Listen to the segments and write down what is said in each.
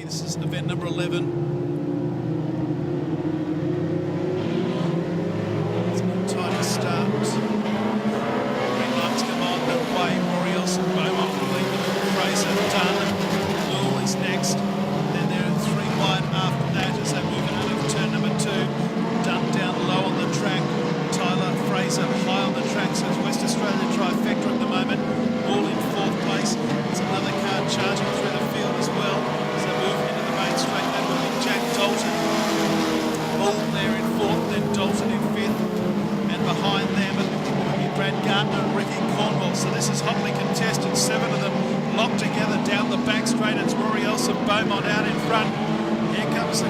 This is event number 11. It's a tidy start. Green lights come on, that way. Rory Elson, Beaumont will lead them. Fraser, Dunn, Bull is next. Then they're 3 wide after that as they move it out of turn number 2. Dunn down low on the track. Tyler, Fraser high on the track, so it's West Australia trifecta at the moment. All in 4th place. There's another car charging through the field as well. So move into the main straight. That will be Jack Dalton. Bull there in 4th, then Dalton in 5th. And behind them it will be Brad Gardner and Ricky Cornwall. So this is hotly contested. 7 of them locked together down the back straight. It's Rory Elson, Beaumont out in front. Here comes the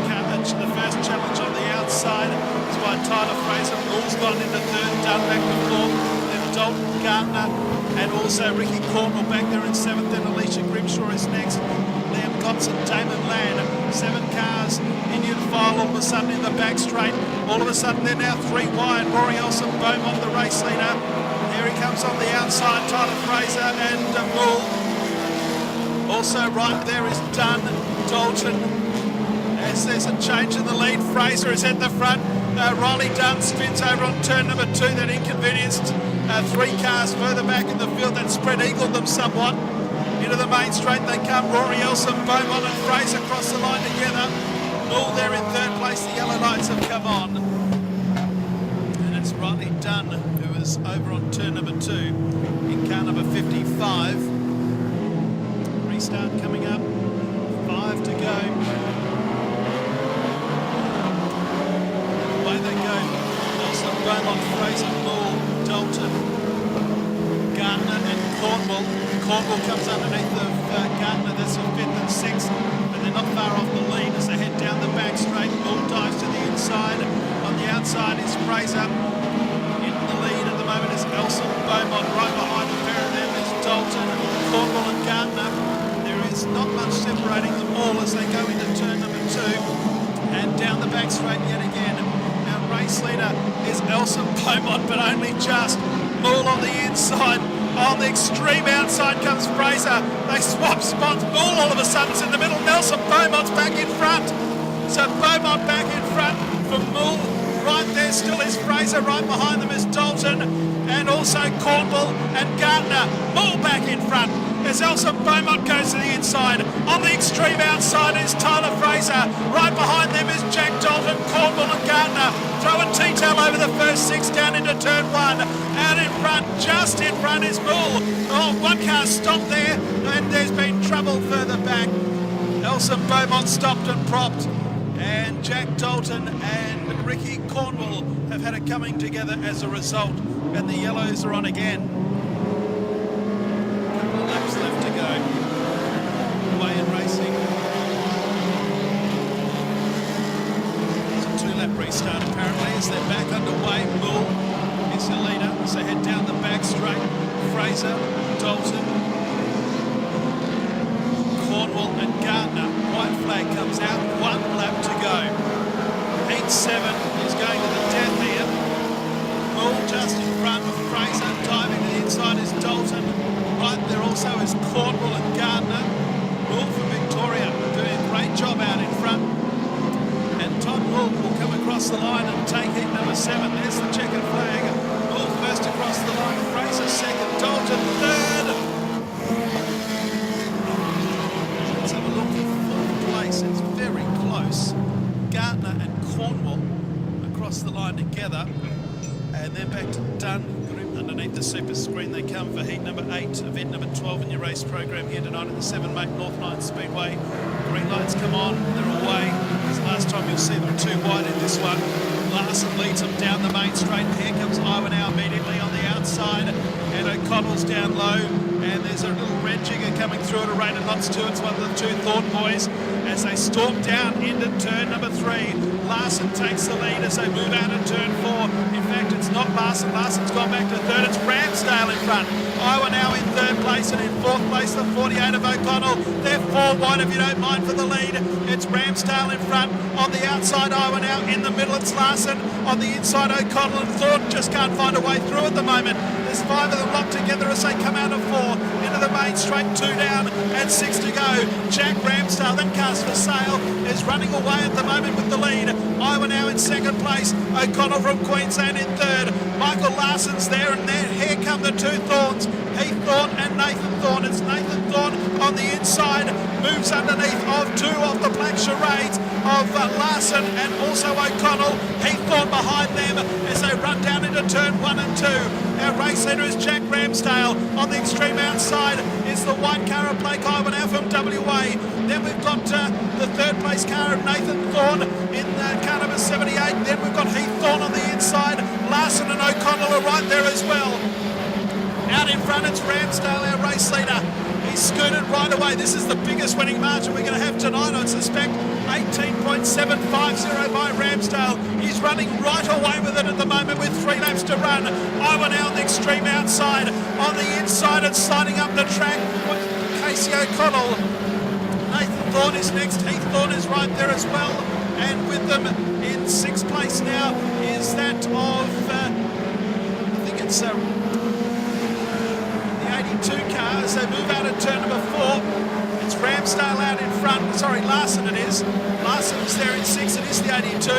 first challenge on the outside. It's by Tyler Fraser. Bull's gone into 3rd, Dunn back to 4th. Then Dalton, Gardner, and also Ricky Cornwall back there in 7th. Then Alicia Grimshaw is next. Liam Gotson, Damon Land. 7 cars, Indian file all of a sudden in the back straight. All of a sudden they're now 3 wide. Rory Elson, Beaumont, the race leader. Here he comes on the outside, Tyler Fraser and Bull. Also right there is Dunn, Dalton. As there's a change in the lead, Fraser is at the front. Riley Dunn spins over on turn number 2. That inconvenienced 3 cars further back in the field. That spread eagled them somewhat. Into the main straight they come. Rory Elson, Beaumont and Fraser cross the line together. All there in 3rd place. The yellow lights have come on. And it's Riley Dunn who is over on turn number 2 in car number 55. Restart coming up. 5 to go. Beaumont, Fraser, Bull, Dalton, Gardner and Cornwall. Cornwall comes underneath of Gardner, that's for 5th and 6th, but they're not far off the lead as they head down the back straight. Bull dives to the inside. On the outside is Fraser. In the lead at the moment is Elson, Beaumont. Right behind the pair of them is Dalton, Cornwall and Gardner. There is not much separating them all as they go into turn number 2 and down the back straight yet again. Race leader is Elson, Beaumont, but only just. Bull on the inside. On the extreme outside comes Fraser. They swap spots. Bull all of a sudden is in the middle. Nelson, Beaumont's back in front. So Beaumont back in front for Bull. Right there still is Fraser. Right behind them is Dalton and also Cornwall and Gardner. Bull back in front as Elson, Beaumont goes to the inside. On the extreme outside is Tyler Fraser. Right behind them is Jack Dalton, Cornwall and Gardner. Throwing T-tail over the first 6 down into turn 1. Out in front, just in front is Bull. Oh, 1 car stopped there and there's been trouble further back. Elson, Beaumont stopped and propped. And Jack Dalton and Ricky Cornwall have had it coming together as a result. And the yellows are on again. Laps left to go. Way in racing. It's a 2-lap restart apparently as they're back underway. Bull is the leader as they head down the back straight. Fraser, Dalton, Cornwall and Gardner. White flag comes out. 1 lap to go. Heat 7 is going to the death here. Bull just in front of Fraser. Diving to the inside is Dalton. Right there also is Cornwall and Gardner. Bull from Victoria doing a great job out in front. And Todd Bull will come across the line and take heat number 7. There's the checkered flag. Bull first across the line. Fraser second. Dalton third. Let's have a look at 4th place. It's very close. Gardner and Cornwall across the line together. And then back to Dunn. Underneath the super screen they come for heat number 8, event number 12 in your race program here tonight at the 7 Mate North Line Speedway. Green lights come on, they're away. It's the last time you'll see them 2 wide in this one. Larson leads them down the main straight. Here comes Iowa now immediately on the outside. And O'Connell's down low. And there's a little red jigger coming through at a rate of knots 2. It's one of the 2 Thorn boys as they storm down into turn number 3. Larson takes the lead as they move out of turn 4. In fact, it's not Larson. Larson's gone back to 3rd. It's Ramsdale in front. Iowa now in 3rd place, and in 4th place the 48 of O'Connell. They're 4 wide if you don't mind for the lead. It's Ramsdale in front. On the outside, Iowa now in the middle. middle. It's Larson on the inside. O'Connell and Thornton just can't find a way through at the moment. There's 5 of them locked together as they come out of 4 into the main straight. 2 down and 6 to go. Jack Ramsdale, then Cast for Sale, is running away at the moment with the lead. Iowa now in second place. O'Connell from Queensland in third. Michael Larson's there, and then here come the 2 Thorns. Heath Thorne and Nathan Thorne. It's Nathan Thorne on the inside, moves underneath of 2 off the black charades of Larson and also O'Connell. Heath Thorne behind them as they run down into turn 1 and 2. Our race leader is Jack Ramsdale. On the extreme outside is the white car of Blake Iowa now from WA. Then we've got the third place car of Nathan Thorne in car number 78. Then we've got Heath Thorne on the inside. Larson and O'Connell are right there as well. Out in front, it's Ramsdale, our race leader. He's scooted right away. This is the biggest winning margin we're going to have tonight, I suspect. 18.750 by Ramsdale. He's running right away with it at the moment with 3 laps to run. Iowa now on the extreme outside. On the inside and sliding up the track with Casey O'Connell. Nathan Thorne is next. Heath Thorne is right there as well. And with them in 6th place now is that of, I think it's... 82 cars. They move out of turn number 4. It's Ramsdale out in front. Sorry, Larson it is. Larson is there in 6. It is the 82.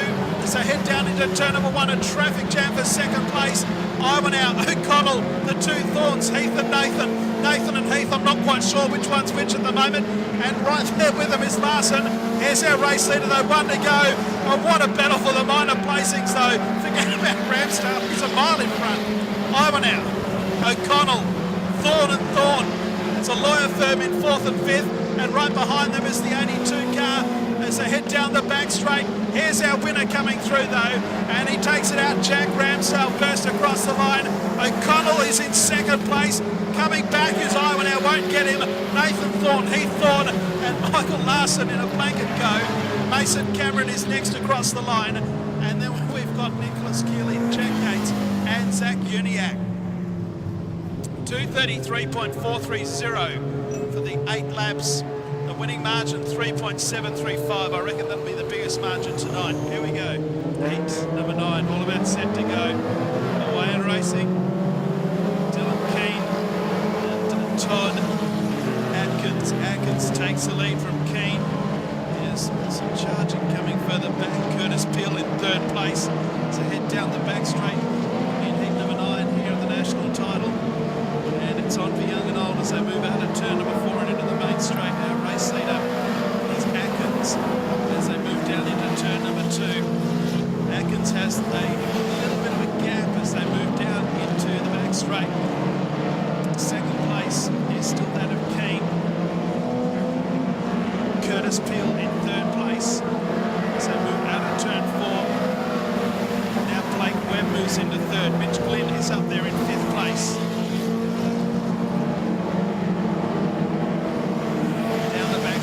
As they head down into turn number 1, a traffic jam for second place. Iowa now, O'Connell, the 2 Thorns, Heath and Nathan. Nathan and Heath, I'm not quite sure which one's which at the moment. And right there with them is Larson. Here's our race leader though, 1 to go. Oh, what a battle for the minor placings though. Forget about Ramsdale, he's a mile in front. Iowa now, O'Connell, Thorne and Thorne. It's a lawyer firm in 4th and 5th, and right behind them is the 82 car as they head down the back straight. Here's our winner coming through though, and he takes it out. Jack Ramsdale first across the line. O'Connell is in 2nd place. Coming back is Iowa now, won't get him. Nathan Thorne, Heath Thorne, and Michael Larson in a blanket go. Mason Cameron is next across the line, and then we've got Nicholas Keeley, Jack Yates, and Zach Uniacke. 233.430 for the 8 laps. The winning margin 3.735. I reckon that'll be the biggest margin tonight. Here we go. Heat number 9, all about set to go. Away and racing. Dylan Keane and Todd Atkins. Atkins takes the lead from Keane. There's some charging coming further back. Curtis Peel in 3rd place. So head down the back straight in heat number 9 here at the national title. It's on for young and old as they move out of turn number 4 and into the main straight. Our race leader is Atkins as they move down into turn number 2. Atkins has a little bit of a gap as they move down into the back straight. 2nd place is still that of Keane. Curtis Peel in 3rd place as they move out of turn 4. Now Blake Webb moves into 3rd. Mitch Glynn is up there in 5th place.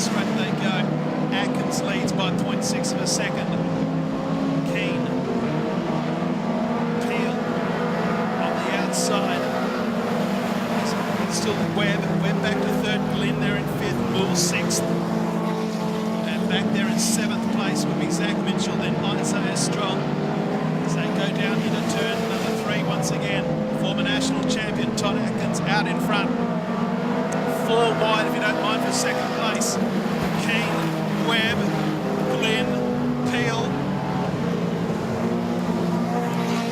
Straight they go. Atkins leads by 0.6 of a second. Keane. Peel on the outside. Still Webb. Webb back to 3rd. Glynn there in 5th. Bull 6th. And back there in 7th place will be Zach Mitchell, then Isaiah Strong. As they go down into turn number 3 once again. Former national champion Todd Atkins out in front. 4 wide, if you don't mind, for 2nd place. Keane, Webb, Glynn, Peel.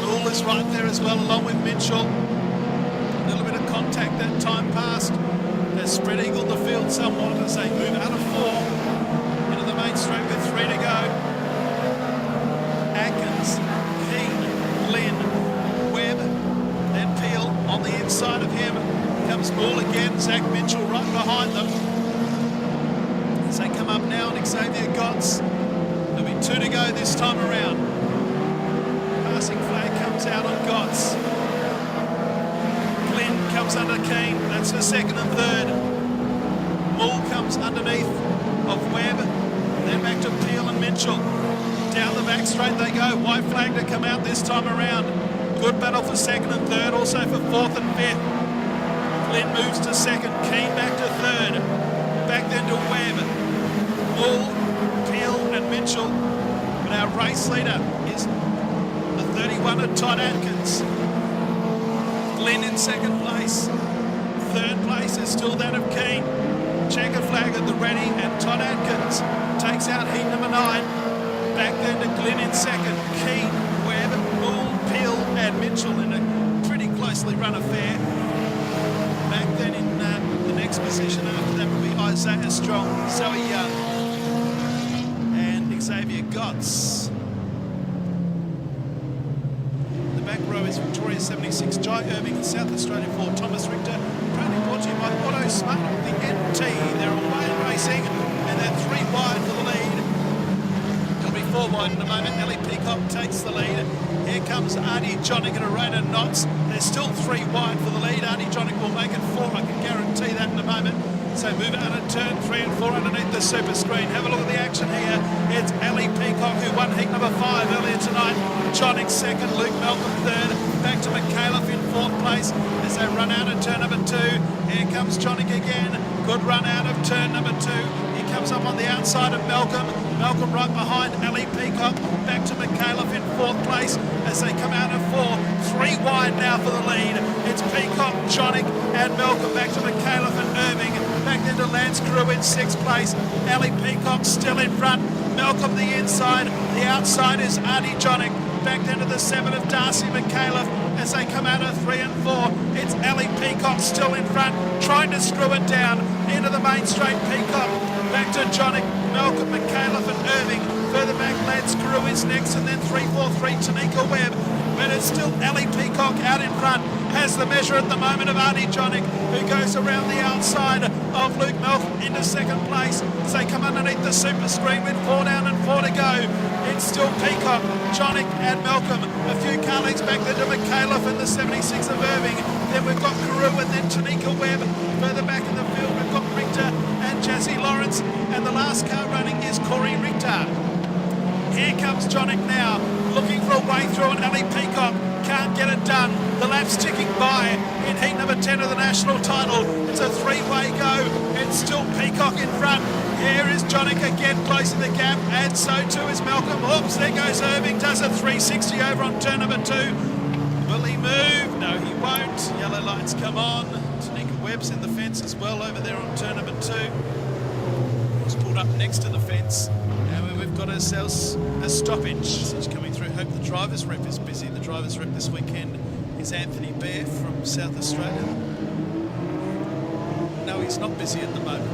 Bull is right there as well, along with Mitchell. A little bit of contact that time passed. They're spread eagled the field somewhat as they move out of 4 into the main straight with 3 to go. Atkins, Keane, Glynn, Webb, then Peel on the inside of him. Comes Bull again, Zach Mitchell right behind them. As they come up now, and Xavier Gotts. There'll be 2 to go this time around. Passing flag comes out on Gotts. Glynn comes under Keane, that's for 2nd and 3rd. Bull comes underneath of Webb, then back to Peel and Mitchell. Down the back straight they go, white flag to come out this time around. Good battle for 2nd and 3rd, also for 4th and 5th. Glynn moves to 2nd, Keane back to 3rd. Back then to Webb. Bull, Peel and Mitchell. But our race leader is places. The 31 of Todd Atkins. Glenn in second place. Third place is still that of Keane. Checker flag at the ready, and Todd Atkins takes out heat number 9. Back then to Glenn in second. Keane, Webb, Moore, Peel and Mitchell in a pretty closely run affair. Back then in the next position after that would be Isaiah Strong, Zoe Young and Xavier Gotts. The back row is Victoria 76, Jai Irving in South Australia 4, Thomas Richter. Proudly brought to you by Auto Smart, the NT. They're away and racing, and they're 3 wide for the lead. It'll be 4 wide in a moment. Ellie Peacock takes the lead. Here comes Artie Johnnick at a rate of knots. There's still 3 wide for the lead. Artie Johnnick will make it 4. I can guarantee that in a moment. So move out of turn 3 and 4 underneath the super screen. Have a look at the action here. It's Ellie Peacock who won heat number 5 earlier tonight. Johnnick second, Luke Malcolm third. Back to McCaleb in 4th place as they run out of turn number 2. Here comes Johnnick again. Good run out of turn number 2. He comes up on the outside of Malcolm. Malcolm right behind Ellie Peacock. Back to McCaleb in 4th place as they come out of 4. 3 wide now for the lead. It's Peacock, Johnnick and Malcolm. Back to McCaleb and Irving. Back into Lance Crew in 6th place. Ellie Peacock still in front. Malcolm the inside. The outside is Artie Johnnick. Back into the 7 of Darcy McCaleb as they come out of 3 and 4. It's Ellie Peacock still in front, trying to screw it down into the main straight. Peacock back to Johnnick, Malcolm, McCaleb and Irving. Further back, Lance Crew is next, and then 3-4-3 Tanika Webb. But it's still Ellie Peacock out in front. Has the measure at the moment of Artie Johnnick, who goes around the outside of Luke Malcolm into 2nd place. So they come underneath the super screen with 4 down and 4 to go. It's still Peacock, Johnnick and Malcolm. A few car legs back there to McCaleb and the 76 of Irving. Then we've got Carew and then Tanika Webb. Further back in the field we've got Richter and Jazzy Lawrence. And the last car running is Corey Richter. Here comes Johnnick now, looking for a way through, and Ellie Peacock can't get it done. The lap's ticking by in heat number 10 of the national title. It's a 3-way go. It's still Peacock in front. Here is Johnnick again, closing the gap, and so too is Malcolm. Oops, there goes Irving, does a 360 over on turn number 2. Will he move? No, he won't. Yellow lights come on. Tanika Webb's in the fence as well over there on turn number 2. He's pulled up next to the fence. We've got ourselves a stoppage. Message coming through. Hope the driver's rep is busy. The driver's rep this weekend is Anthony Bear from South Australia. No, he's not busy at the moment.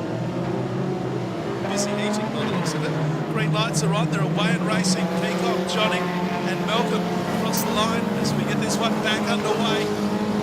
Busy eating by the looks of it. Green lights are on. They're away and racing. Peacock, Johnnick and Malcolm across the line as we get this one back underway.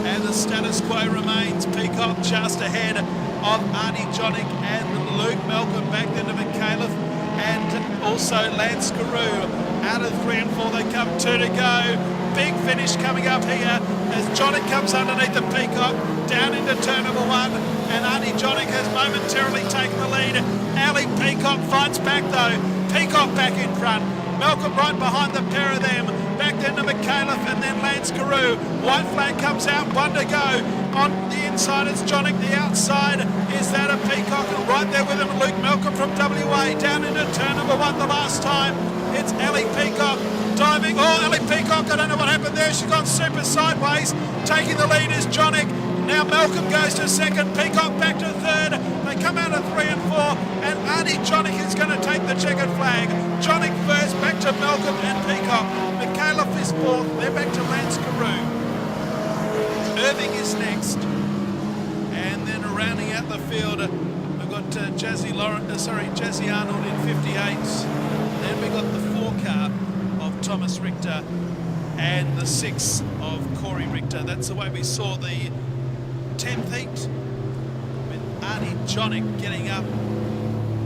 And the status quo remains. Peacock just ahead of Artie Johnnick and Luke Malcolm. Back then to McCaleb and also Lance Carew. Out of 3 and 4 they come, 2 to go. Big finish coming up here as Johnnick comes underneath the Peacock down into turn number 1, and Artie Johnnick has momentarily taken the lead. Ellie Peacock fights back though. Peacock back in front. Malcolm right behind the pair of them. Back then to McCaleb and then Lance Carew. White flag comes out, 1 to go. On the inside it's Johnnick, the outside is that of Peacock, and right there with him Luke Malcolm from WA down into turn number 1 the last time. It's Ellie Peacock diving. Oh, Ellie Peacock, I don't know what happened there. She's gone super sideways. Taking the lead is Johnnick. Now Malcolm goes to 2nd, Peacock back to 3rd. They come out of 3 and 4, and Artie Johnnick is going to take the checkered flag. Johnnick first, back to Malcolm and Peacock. McCaleb is 4th. They're back to Lance Carew. Irving is next, and then rounding out the field, we've got Jazzy Arnold in 58. Then we've got the 4 car of Thomas Richter and the 6 of Corey Richter. That's the way we saw the 10th heat, with Artie Johnnick getting up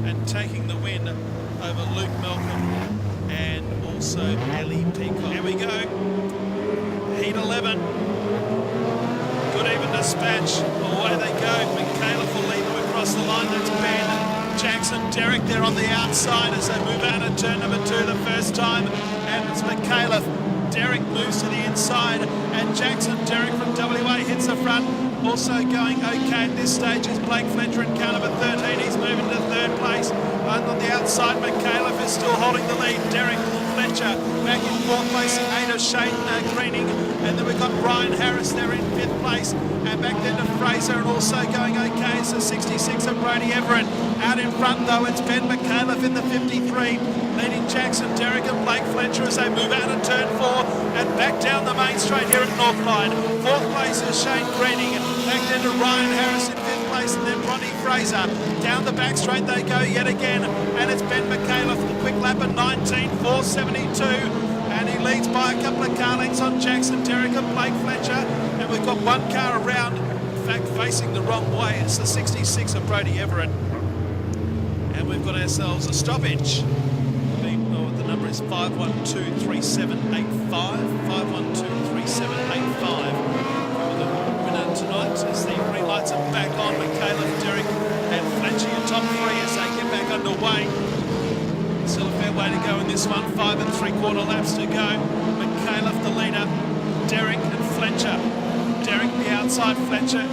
and taking the win over Luke Malcolm and also Ellie Peacock. Here we go, heat 11. Good even dispatch. Away they go. McCaleb will lead them across the line. That's Ben Jackson. Derek there on the outside as they move out of turn number 2 the first time. And it's McCaleb. Derek moves to the inside. And Jackson, Derek from WA hits the front. Also going okay at this stage is Blake Fletcher in car number 13. He's moving to 3rd place. And on the outside, McCaleb is still holding the lead. Derek Fletcher. Back in fourth place, Ada Shane Greening. And then we've got Ryan Harris there in fifth place. And back then to Fraser, and also going okay is the 66 of Brody Everett. Out in front though, it's Ben McAuliffe in the 53. Leading Jackson Derrick and Blake Fletcher as they move out of turn 4 and back down the main straight here at Northline. Fourth place is Shane Greening. Back then to Ryan Harris in fifth place, and then Ronnie Fraser. Down the back straight they go yet again, and it's Ben McAuliffe, the quick lap at 19.472, and he leads by a couple of car lengths on Jackson Derrick and Blake Fletcher, and we've got one car around, in fact facing the wrong way. It's the 66 of Brody Everett, and we've got ourselves a stoppage. The number is 5123785, 5123785. Tonight as the green lights are back on. McAuliffe, Derrick and Fletcher, your top three as they get back underway. Still a fair way to go in this one, 5 3/4 laps to go. McAuliffe the leader, Derrick and Fletcher. Derrick the outside, Fletcher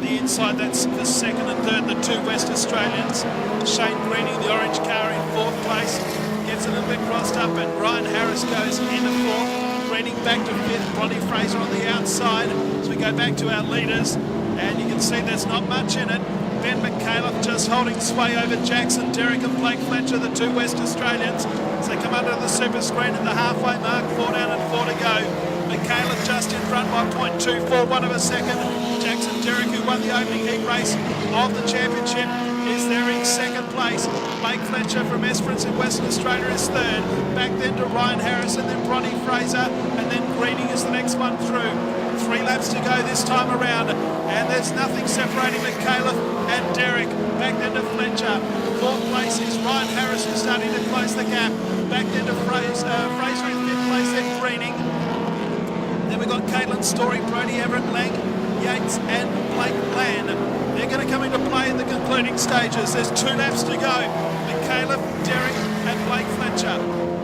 the inside. That's the second and third, the two West Australians. Shane Greening, the orange car, in fourth place, gets a little bit crossed up, and Ryan Harris goes into fourth. Greening back to fifth, Ronnie Fraser on the outside. As we go back to our leaders, and you can see there's not much in it. Ben McAuliffe just holding sway over Jackson Derrick and Blake Fletcher, the two West Australians, as they come under the super screen at the halfway mark, 4 down and 4 to go. McAuliffe just in front by 0.241 of a second. Jackson Derrick, who won the opening heat race of the championship, is there in second place. Blake Fletcher from Esperance in Western Australia is third. Back then to Ryan Harris, and then Ronnie Fraser, and then Greening is the next one through. 3 laps to go this time around, and there's nothing separating McAuliffe and Derrick. Back then to Fletcher. Fourth place is Ryan Harris, who's starting to close the gap. Back then to Fraser in fifth place, then Greening. Then we've got Caitlin Story, Brody Everett, Lang, Yates and Blake Land. They're going to come into play in the concluding stages. There's 2 laps to go. McAuliffe, Derrick and Blake Fletcher.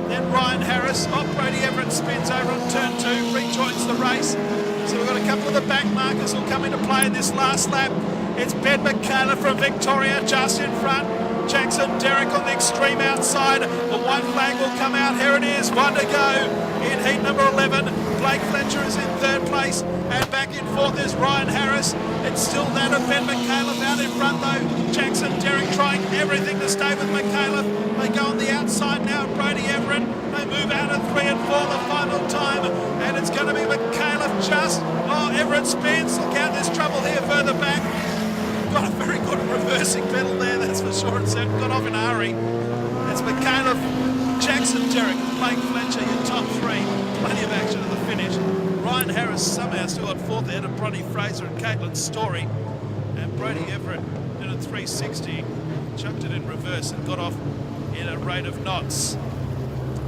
Then Ryan Harris. Brody Everett spins over on turn 2, rejoins the race. So we've got a couple of the back markers will come into play in this last lap. It's Ben McAuliffe from Victoria just in front. Jackson Derrick on the extreme outside. The white flag will come out. Here it is, 1 to go in heat number 11. Blake Fletcher is in third place, and back in fourth is Ryan Harris. It's still that of Ben McAuliffe out in front though. Jackson Derrick trying everything to stay with McAuliffe. They go on the outside now, Brody Everett. They move out of 3 and 4 the final time, and it's going to be McAuliffe just. Everett spins. Look out, there's trouble here further back. Got a very good reversing pedal there, that's for sure. It's got off in a hurry. It's McAuliffe, Jackson Derrick, Blake Fletcher, your top 3. Plenty of action at the finish. Ryan Harris somehow still got fourth ahead of Bronnie Fraser and Caitlin Story. And Brody Everett did a 360, chucked it in reverse and got off in a rate of knots.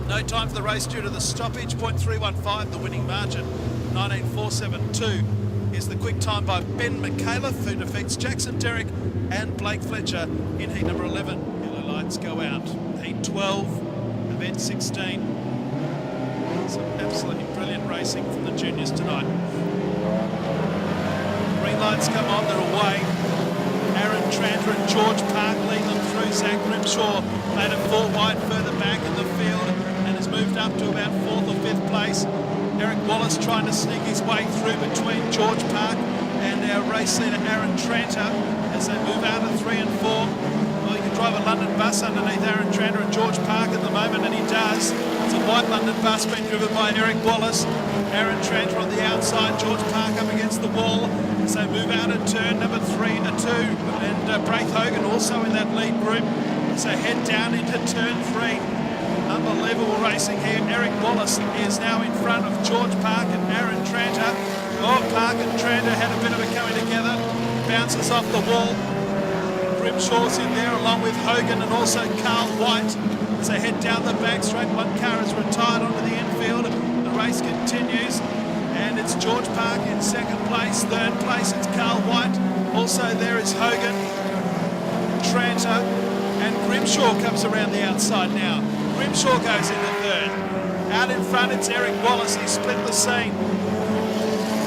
No time for the race due to the stoppage, 0.315 the winning margin, 19.472 is the quick time by Ben McAuliffe, who defeats Jackson Derrick and Blake Fletcher in heat number 11. Yellow lights go out. Heat 12, event 16. Some absolutely brilliant racing from the juniors tonight. Green lights come on, they're away. Aaron Tranter and George Park lead them through. Zach Grimshaw made it 4 wide further back in the field and has moved up to about 4th or 5th place. Eric Wallace trying to sneak his way through between George Park and our race leader Aaron Tranter as they move out of 3 and 4. Well, you can drive a London bus underneath Aaron Tranter and George Park at the moment, and he does. It's a white London bus being driven by Eric Wallace. Aaron Tranter on the outside, George Park up against the wall as they move out of turn number 2, and Braith Hogan also in that lead group. So head down into turn 3. Unbelievable racing here. Eric Wallace is now in front of George Park and Aaron Tranter. Park and Tranter had a bit of a coming together. Bounces off the wall. Grimshaw's in there along with Hogan and also Carl White. As they head down the back straight, one car is retired onto the infield. The race continues, and it's George Park in second place. Third place, it's Carl White. Also there is Hogan, Tranter, and Grimshaw comes around the outside now. Grimshaw goes into third. Out in front, it's Eric Wallace. He split the scene.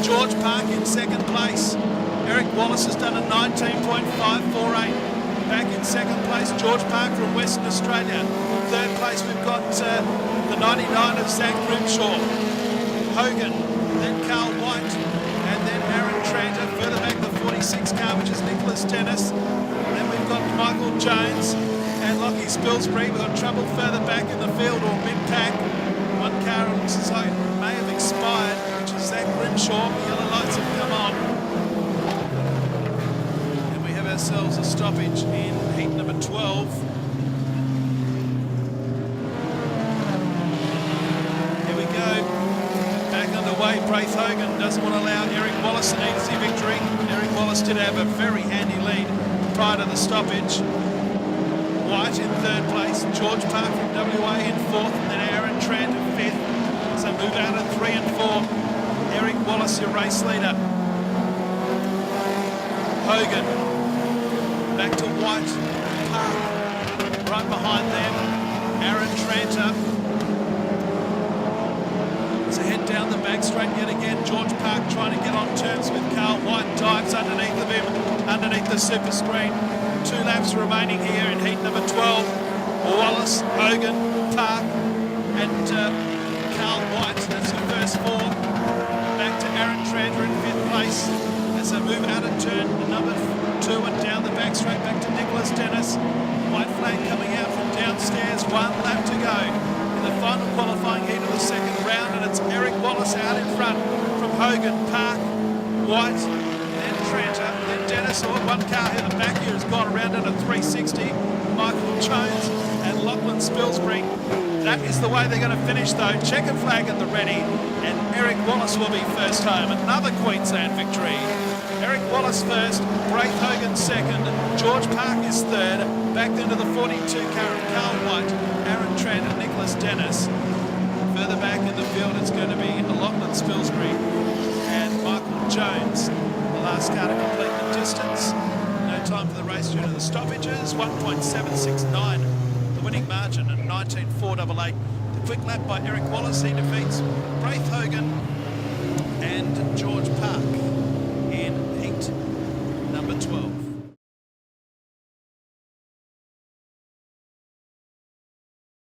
George Park in second place. Eric Wallace has done a 19.548. Back in second place, George Park from Western Australia. Third place, we've got the 99 of Zach Grimshaw. Hogan, then Carl White, and then Aaron Tranter. Further back the 46 car, which is Nicholas Dennis. Then we've got Michael Jones and Lockie Spilsbury. We've got trouble further back in the field or mid-pack. One car looks as though it may have expired, which is Zach Grimshaw. The yellow lights have come on. And we have ourselves a stoppage in heat number 12. Here we go. Back underway. Braith Hogan doesn't want to allow Eric Wallace an easy victory. Eric Wallace did have a very handy lead prior to the stoppage. White in third place, George Park from WA in fourth, and then Aaron Trant in fifth. So move out at 3 and 4. Eric Wallace, your race leader. Hogan, back to White, Park, right behind them. Aaron Tranter. So head down the back straight yet again. George Park trying to get on terms with Carl White. Dives underneath of him, underneath the super screen. 2 laps remaining here in heat number 12. Wallace, Hogan, Park, and Carl White. That's your first 4. Back to Aaron Tranter in 5th place. As they move out of turn number 2 and down the back straight back to Nicholas Dennis. White flag coming out from downstairs. 1 lap to go in the final qualifying heat of the second round, and it's Eric Wallace out in front from Hogan, Park, White, then Tranter, then Dennis. One car here, the back here has gone around at a 360. Michael Jones and Lachlan Spilsbury. That is the way they're going to finish though. Checkered flag at the ready, and Eric Wallace will be first home. Another Queensland victory. Eric Wallace first, Braith Hogan second, George Park is third. Back then to the 42 car, Carl White, Aaron Trant and Nicholas Dennis. Further back in the field it's going to be Lachlan Spilsbury and Michael Jones. The last car to complete the distance. No time for the race due to the stoppages. 1.769 the winning margin, and 19.488 the quick lap by Eric Wallace. He defeats Braith Hogan